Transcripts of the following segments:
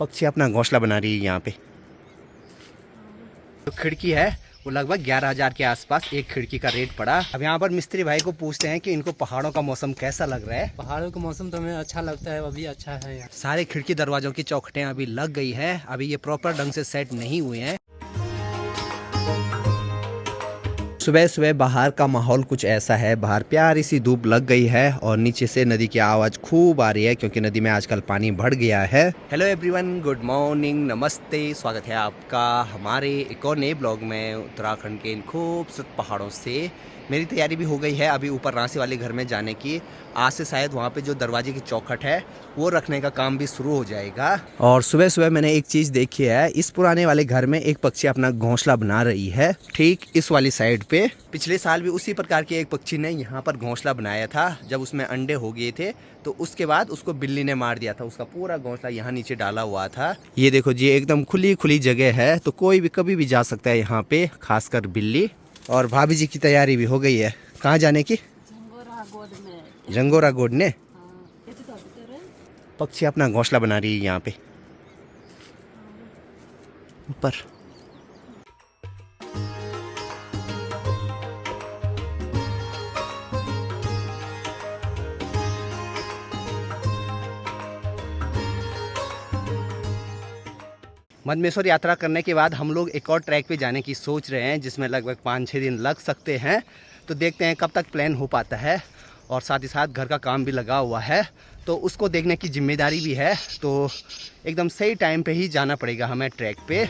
पक्षी अपना घोंसला बना रही है यहाँ पे। जो खिड़की है वो लगभग 11,000 के आसपास एक खिड़की का रेट पड़ा। अब यहाँ पर मिस्त्री भाई को पूछते हैं कि इनको पहाड़ों का मौसम कैसा लग रहा है। पहाड़ों का मौसम तो हमें अच्छा लगता है, अभी अच्छा है यहाँ। सारे खिड़की दरवाजों की चौखटें अभी लग गई हैं, अभी ये प्रॉपर ढंग से सेट नहीं हुए हैं। सुबह सुबह बाहर का माहौल कुछ ऐसा है, बाहर प्यारी सी धूप लग गई है और नीचे से नदी की आवाज़ खूब आ रही है क्योंकि नदी में आजकल पानी बढ़ गया है। हेलो एवरीवन, गुड मॉर्निंग, नमस्ते, स्वागत है आपका हमारे एक और नए ब्लॉग में उत्तराखंड के इन खूबसूरत पहाड़ों से। मेरी तैयारी भी हो गई है अभी ऊपर रांसी वाले घर में जाने की। आज से शायद वहाँ पे जो दरवाजे की चौखट है वो रखने का काम भी शुरू हो जाएगा। और सुबह सुबह मैंने एक चीज़ देखी है, इस पुराने वाले घर में एक पक्षी अपना घोंसला बना रही है ठीक इस वाली साइड पे। पिछले साल भी उसी प्रकार के एक पक्षी ने यहाँ पर घोंसला बनाया था। जब उसमें अंडे हो गए थे तो उसके बाद उसको बिल्ली ने मार दिया था, उसका पूरा घोंसला यहाँ नीचे डाला हुआ था। ये देखो जी, एकदम खुली खुली जगह है तो कोई भी कभी भी जा सकता है यहाँ पे, खासकर बिल्ली। और भाभी जी की तैयारी भी हो गई है, कहाँ जाने की? जंगोरा गोड ने। पक्षी अपना घोंसला बना रही है यहाँ पे ऊपर। मदमेश्वर यात्रा करने के बाद हम लोग एक और ट्रैक पे जाने की सोच रहे हैं जिसमें लगभग 5-6 दिन लग सकते हैं। तो देखते हैं कब तक प्लान हो पाता है। और साथ ही साथ घर का काम भी लगा हुआ है तो उसको देखने की जिम्मेदारी भी है। तो एकदम सही टाइम पे ही जाना पड़ेगा हमें ट्रैक पे।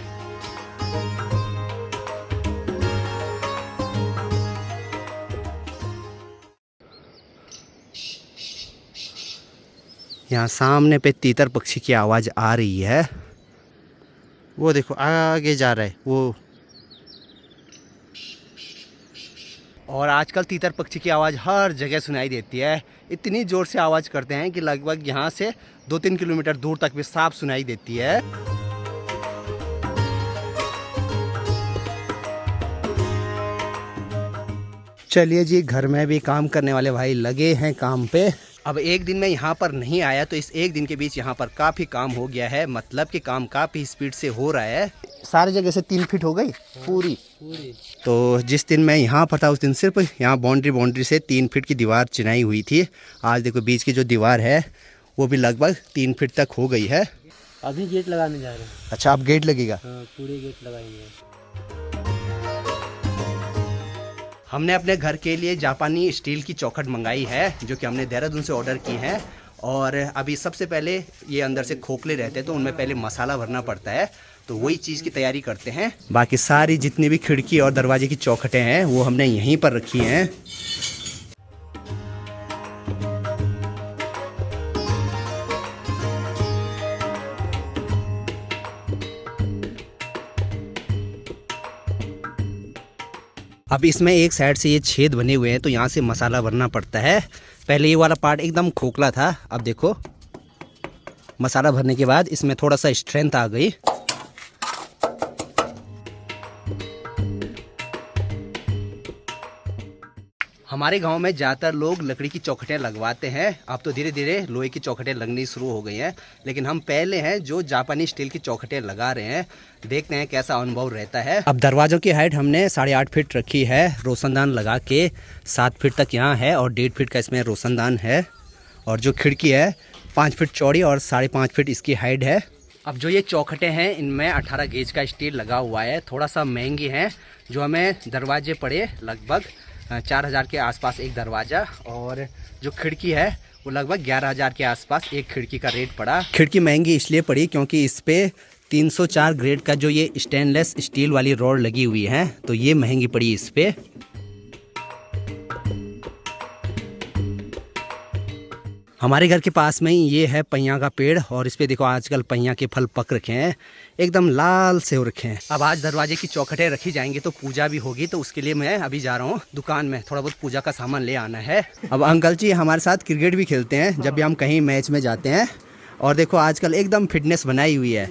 यहाँ सामने पे तीतर पक्षी की आवाज़ आ रही है, वो देखो आगे जा रहा है वो। और आजकल तीतर पक्षी की आवाज़ हर जगह सुनाई देती है, इतनी ज़ोर से आवाज़ करते हैं कि लगभग यहाँ से 2-3 किलोमीटर दूर तक भी साफ सुनाई देती है। चलिए जी, घर में भी काम करने वाले भाई लगे हैं काम पे। अब एक दिन में यहाँ पर नहीं आया तो इस एक दिन के बीच यहाँ पर काफ़ी काम हो गया है, मतलब कि काम काफ़ी स्पीड से हो रहा है। सारी जगह से 3 फीट हो गई पूरी। तो जिस दिन मैं यहाँ पर था उस दिन सिर्फ यहाँ बाउंड्री से 3 फीट की दीवार चिनाई हुई थी। आज देखो बीच की जो दीवार है वो भी लगभग 3 फीट तक हो गई है। अभी गेट लगाने जा रहे हैं। अच्छा, अब गेट लगेगा? हाँ, पूरे गेट लगाएंगे। हमने अपने घर के लिए जापानी स्टील की चौखट मंगाई है जो कि हमने देहरादून से ऑर्डर की है। और अभी सबसे पहले ये अंदर से खोखले रहते हैं तो उनमें पहले मसाला भरना पड़ता है, तो वही चीज़ की तैयारी करते हैं। बाकी सारी जितनी भी खिड़की और दरवाजे की चौखटें हैं वो हमने यहीं पर रखी हैं। अब इसमें एक साइड से ये छेद बने हुए हैं तो यहाँ से मसाला भरना पड़ता है। पहले ये वाला पार्ट एकदम खोखला था, अब देखो मसाला भरने के बाद इसमें थोड़ा सा स्ट्रेंथ आ गई। हमारे गांव में ज़्यादातर लोग लकड़ी की चौखटें लगवाते हैं, अब तो धीरे धीरे लोहे की चौखटें लगनी शुरू हो गई हैं, लेकिन हम पहले हैं जो जापानी स्टील की चौखटें लगा रहे हैं। देखते हैं कैसा अनुभव रहता है। अब दरवाज़ों की हाइट हमने 8.5 फीट रखी है, रोशनदान लगा के 7 फीट तक यहाँ है और 1.5 फीट का इसमें रोशनदान है। और जो खिड़की है 5 फीट चौड़ी और 5.5 फीट इसकी हाइट है। अब जो ये चौखटें हैं इनमें 18 गेज का स्टील लगा हुआ है, थोड़ा सा महंगी है। जो हमें दरवाजे पड़े लगभग 4,000 के आसपास एक दरवाज़ा, और जो खिड़की है वो लगभग 11,000 के आसपास एक खिड़की का रेट पड़ा। खिड़की महंगी इसलिए पड़ी क्योंकि इस पे 304 ग्रेड का जो ये स्टेनलेस स्टील वाली रॉड लगी हुई है तो ये महंगी पड़ी इस पे। हमारे घर के पास में ही ये है पहिया का पेड़ और इस पे देखो आजकल पहिया के फल पक रखे हैं, एकदम लाल से हो रखे हैं। अब आज दरवाजे की चौखटें रखी जाएंगी तो पूजा भी होगी, तो उसके लिए मैं अभी जा रहा हूँ दुकान में, थोड़ा बहुत पूजा का सामान ले आना है। अब अंकल जी हमारे साथ क्रिकेट भी खेलते हैं जब भी हम कहीं मैच में जाते हैं, और देखो आजकल एकदम फिटनेस बनाई हुई है।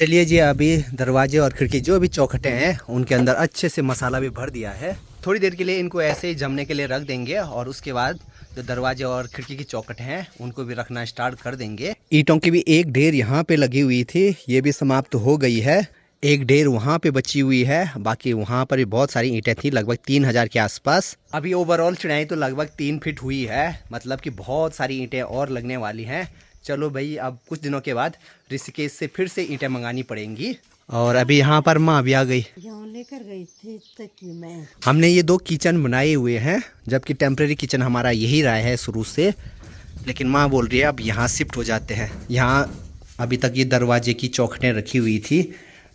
चलिए जी, अभी दरवाजे और खिड़की जो भी चौखटे हैं उनके अंदर अच्छे से मसाला भी भर दिया है। थोड़ी देर के लिए इनको ऐसे ही जमने के लिए रख देंगे और उसके बाद जो दरवाजे और खिड़की की चौखट हैं उनको भी रखना स्टार्ट कर देंगे। ईंटों की भी एक ढेर यहाँ पे लगी हुई थी, ये भी समाप्त हो गई है। एक ढेर वहाँ पे बची हुई है, बाकी वहाँ पर भी बहुत सारी ईंटें थी, लगभग 3000 के आसपास। अभी ओवरऑल चढ़ाई तो लगभग 3 फीट हुई है, मतलब कि बहुत सारी ईंटें और लगने वाली हैं। चलो भाई, अब कुछ दिनों के बाद ऋषिकेश से फिर से ईंटें मंगानी पड़ेंगी। और अभी यहाँ पर माँ भी आ गई, लेकर गई थी तकी में। हमने ये 2 किचन बनाए हुए हैं, जबकि टेम्परेरी किचन हमारा यही रहा है शुरू से, लेकिन माँ बोल रही है अब यहाँ शिफ्ट हो जाते हैं। यहाँ अभी तक ये दरवाजे की चौखटें रखी हुई थी,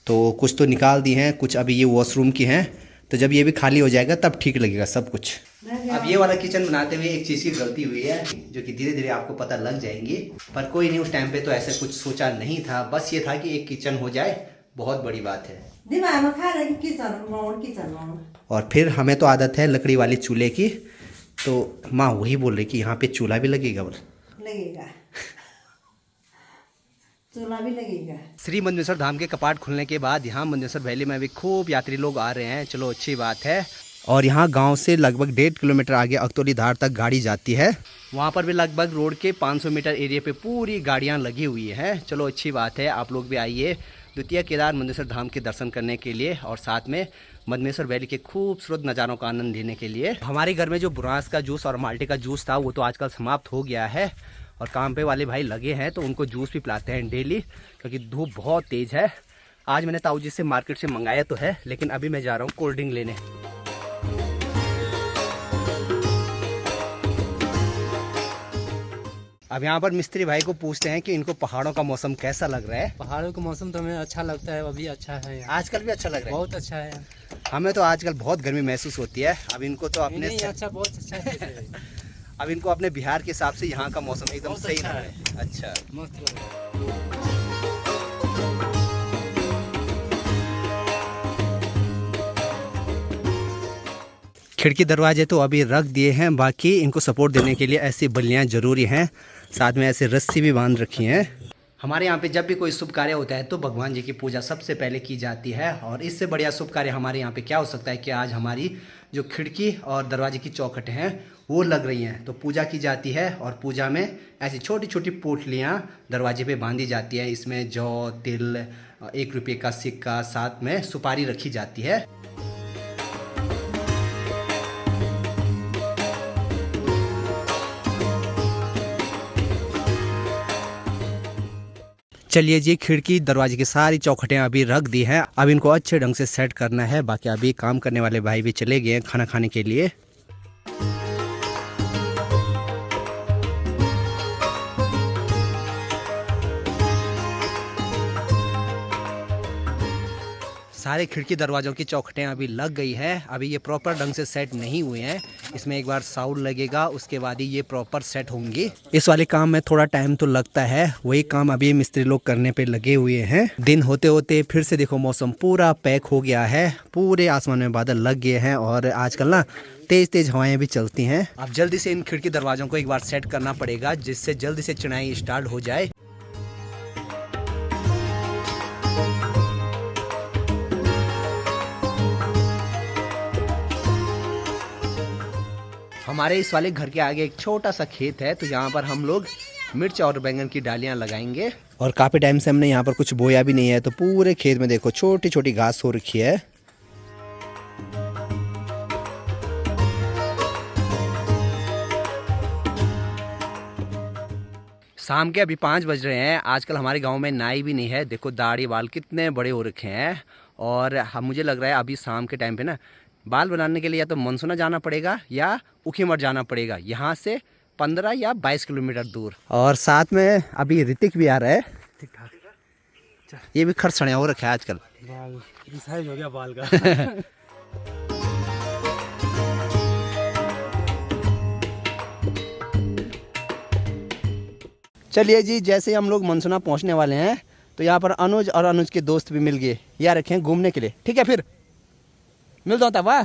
तो कुछ तो निकाल दी हैं, कुछ अभी ये वॉशरूम की हैं, तो जब ये भी खाली हो जाएगा तब ठीक लगेगा सब कुछ। अब ये वाला किचन बनाते हुए एक चीज़ की गलती हुई है, जो कि धीरे धीरे आपको पता लग जाएंगी, पर कोई नहीं, उस टाइम पे तो ऐसा कुछ सोचा नहीं था, बस ये था कि एक किचन हो जाए, बहुत बड़ी बात है। और फिर हमें तो आदत है लकड़ी वाले चूल्हे की, तो माँ वही बोल रही कि यहाँ पे चूल्हा भी लगेगा। लगेगा, चूल्हा भी लगेगा। श्री मंदनेश्वर धाम के कपाट खुलने के बाद यहाँ मंदनेश्वर वैली में भी खूब यात्री लोग आ रहे हैं, चलो अच्छी बात है। और यहाँ गांव से लगभग 1.5 किलोमीटर आगे अकतौली धार तक गाड़ी जाती है, वहाँ पर भी लगभग रोड के 500 मीटर एरिया पे पूरी गाड़ियाँ लगी हुई हैं। चलो अच्छी बात है, आप लोग भी आइए द्वितीय केदार मंदनेश्वर धाम के दर्शन करने के लिए और साथ में मंदनेश्वर वैली के खूबसूरत नज़ारों का आनंद लेने के लिए। हमारे घर में जो बुरांस का जूस और माल्टे का जूस था वो तो आजकल समाप्त हो गया है, और काम पे वाले भाई लगे हैं तो उनको जूस भी पिलाते हैं डेली, क्योंकि धूप बहुत तेज़ है। आज मैंने ताऊ जी से मार्केट से मंगाया तो है, लेकिन अभी मैं जा रहा हूँ कोल्ड ड्रिंक लेने। अब यहाँ पर मिस्त्री भाई को पूछते हैं कि इनको पहाड़ों का मौसम कैसा लग रहा है। पहाड़ों का मौसम तो हमें अच्छा लगता है, अभी अच्छा है यहाँ। आजकल भी अच्छा लग रहा है, बहुत अच्छा है। हमें तो आजकल बहुत गर्मी महसूस होती है। अब इनको तो अपने नहीं, अच्छा, बहुत अच्छा है। अब इनको अपने बिहार के हिसाब से यहाँ का मौसम एकदम बहुत सही अच्छा लग रहा है। अच्छा, मस्त लग रहा है। खिड़की दरवाजे तो अभी रख दिए हैं, बाकी इनको सपोर्ट देने के लिए ऐसी बल्लियाँ ज़रूरी हैं, साथ में ऐसे रस्सी भी बांध रखी हैं। हमारे यहाँ पे जब भी कोई शुभ कार्य होता है तो भगवान जी की पूजा सबसे पहले की जाती है, और इससे बढ़िया शुभ कार्य हमारे यहाँ पे क्या हो सकता है कि आज हमारी जो खिड़की और दरवाजे की चौखटें हैं वो लग रही हैं, तो पूजा की जाती है। और पूजा में ऐसी छोटी छोटी पोटलियाँ दरवाजे पे बांधी जाती है, इसमें जौ, तिल, 1 रुपये का सिक्का, साथ में सुपारी रखी जाती है। चलिए जी, खिड़की दरवाजे की सारी चौखटें अभी रख दी हैं, अब इनको अच्छे ढंग से सेट करना है। बाकी अभी काम करने वाले भाई भी चले गए हैं खाना खाने के लिए। सारे खिड़की दरवाज़ों की चौखटें अभी लग गई है, अभी ये प्रॉपर ढंग से सेट नहीं हुए हैं, इसमें एक बार साउंड लगेगा उसके बाद ही ये प्रॉपर सेट होंगी। इस वाले काम में थोड़ा टाइम तो लगता है, वही काम अभी मिस्त्री लोग करने पे लगे हुए हैं। दिन होते होते फिर से देखो मौसम पूरा पैक हो गया है, पूरे आसमान में बादल लग गए हैं, और आजकल ना तेज तेज हवाएं भी चलती हैं। अब जल्दी से इन खिड़की दरवाज़ों को एक बार सेट करना पड़ेगा, जिससे जल्दी से चढ़ाई स्टार्ट हो जाए। हमारे इस वाले घर के आगे एक छोटा सा खेत है, तो यहाँ पर हम लोग मिर्च और बैंगन की डालियाँ लगाएंगे, और काफ़ी टाइम से हमने यहाँ पर कुछ बोया भी नहीं है, तो पूरे खेत में देखो छोटी छोटी घास हो रखी है। शाम के अभी 5 बज रहे हैं। आजकल हमारे गांव में नाई भी नहीं है, देखो दाढ़ी बाल कितने बड़े हो रखे हैं। और मुझे लग रहा है अभी शाम के टाइम पे ना बाल बनाने के लिए या तो मनसुना जाना पड़ेगा या उखीमठ जाना पड़ेगा, यहाँ से 15 या 22 किलोमीटर दूर। और साथ में अभी ऋतिक भी आ रहा है, ठीक ठाक। ये भी खरसड़िया हो रखा है आजकल, बाल साइज हो गया बाल का। चलिए जी, जैसे हम लोग मनसुना पहुंचने वाले हैं तो यहाँ पर अनुज और अनुज के दोस्त भी मिल गए, यहाँ रखे हैं घूमने के लिए। ठीक है, फिर मिलता हूँ तब। वाह,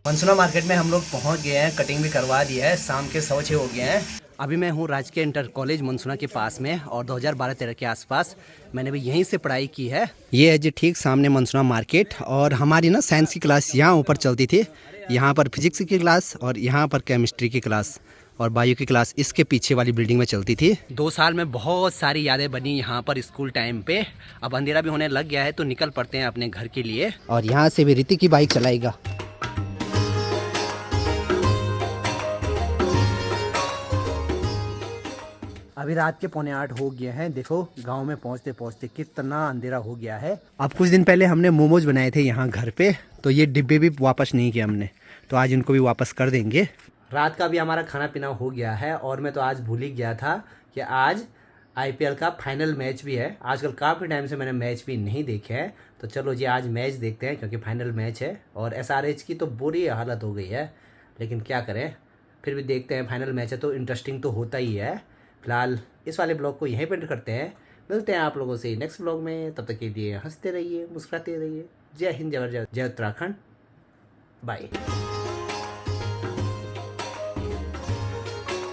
मनसुना मार्केट में हम लोग पहुंच गए हैं, कटिंग भी करवा दी है, शाम के 6:15 हो गए हैं। अभी मैं हूं राजकीय इंटर कॉलेज मनसुना के पास में और 2012-13 के आसपास मैंने भी यहीं से पढ़ाई की है। ये है जी ठीक सामने मनसुना मार्केट और हमारी ना साइंस की क्लास यहाँ ऊपर चलती थी। यहाँ पर फिजिक्स की क्लास और यहाँ पर केमिस्ट्री की क्लास और बायो की क्लास इसके पीछे वाली बिल्डिंग में चलती थी। 2 साल में बहुत सारी यादें बनी यहाँ पर स्कूल टाइम पे। अब अंधेरा भी होने लग गया है तो निकल पड़ते हैं अपने घर के लिए। और यहाँ से भी ऋतिक की बाइक चलाएगा। अभी रात के 7:45 हो गए हैं। देखो गांव में पहुंचते पहुंचते कितना अंधेरा हो गया है। अब कुछ दिन पहले हमने मोमोज बनाए थे यहाँ घर पे, तो ये डिब्बे भी वापस नहीं किए हमने, तो आज इनको भी वापस कर देंगे। रात का भी हमारा खाना पीना हो गया है और मैं तो आज भूल ही गया था कि आज IPL का फाइनल मैच भी है। आजकल काफ़ी टाइम से मैंने मैच भी नहीं देखे हैं, तो चलो जी आज मैच देखते हैं क्योंकि फाइनल मैच है। और SRH की तो बुरी हालत हो गई है, लेकिन क्या करें, फिर भी देखते हैं। फाइनल मैच है तो इंटरेस्टिंग तो होता ही है। फिलहाल इस वाले ब्लॉग को यहीं पेंट करते हैं। मिलते हैं आप लोगों से नेक्स्ट ब्लॉग में। तब तक के लिए हंसते रहिए, मुस्कुराते रहिए। जय हिंद, जय उत्तराखंड, बाय।